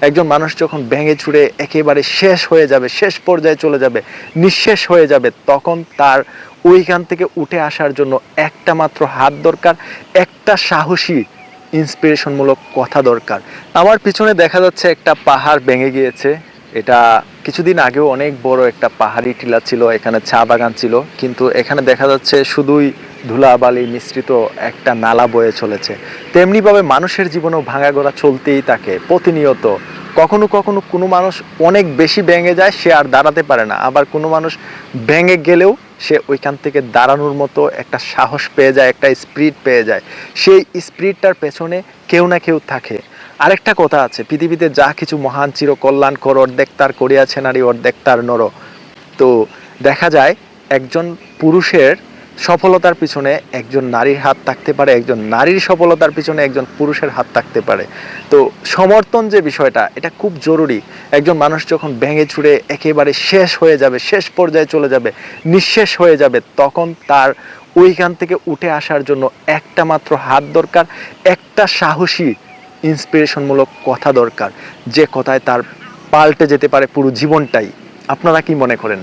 একজন মানুষ যখন ভেঙে চুরে একেবারে শেষ হয়ে যাবে, শেষ পর্যায়ে চলে যাবে, নিঃশেষ হয়ে যাবে, তখন তার ওইখান থেকে উঠে আসার জন্য একটা মাত্র হাত দরকার, একটা সাহসী ইন্সপিরেশনমূলক কথা দরকার। আমার পিছনে দেখা যাচ্ছে একটা পাহাড় ভেঙে গিয়েছে। এটা কিছুদিন আগেও অনেক বড় একটা পাহাড়ি টিলা ছিল, এখানে চা বাগান ছিল, কিন্তু এখানে দেখা যাচ্ছে শুধুই ধুলাবালি মিশ্রিত একটা নালা বয়ে চলেছে। তেমনিভাবে মানুষের জীবনেও ভাঙা গড়া চলতেই থাকে প্রতিনিয়ত। কখনো কখনো কোনো মানুষ অনেক বেশি ভেঙে যায়, সে আর দাঁড়াতে পারে না, আবার কোনো মানুষ ভেঙে গেলেও সে ওইখান থেকে দাঁড়ানোর মতো একটা সাহস পেয়ে যায়, একটা স্পিরিট পেয়ে যায়। সেই স্পিরিটটার পেছনে কেউ না কেউ থাকে। আরেকটা কথা আছে, পৃথিবীতে যা কিছু মহান চির কল্যাণকর, অর্ধেক তার করিয়াছে নারী অর্ধেক তার নর। তো দেখা যায় একজন পুরুষের সফলতার পিছনে একজন নারীর হাত থাকতে পারে, একজন নারীর সফলতার পিছনে একজন পুরুষের হাত থাকতে পারে। তো সমর্থন যে বিষয়টা, এটা খুব জরুরি। একজন মানুষ যখন ভেঙে চুরে একেবারে শেষ হয়ে যাবে, শেষ পর্যায়ে চলে যাবে, নিঃশেষ হয়ে যাবে, তখন তার ওইখান থেকে উঠে আসার জন্য একটা মাত্র হাত দরকার, একটা সাহসী ইন্সপিরেশনমূলক কথা দরকার, যে কথায় তার পাল্টে যেতে পারে পুরো জীবনটাই। আপনারা কি মনে করেন?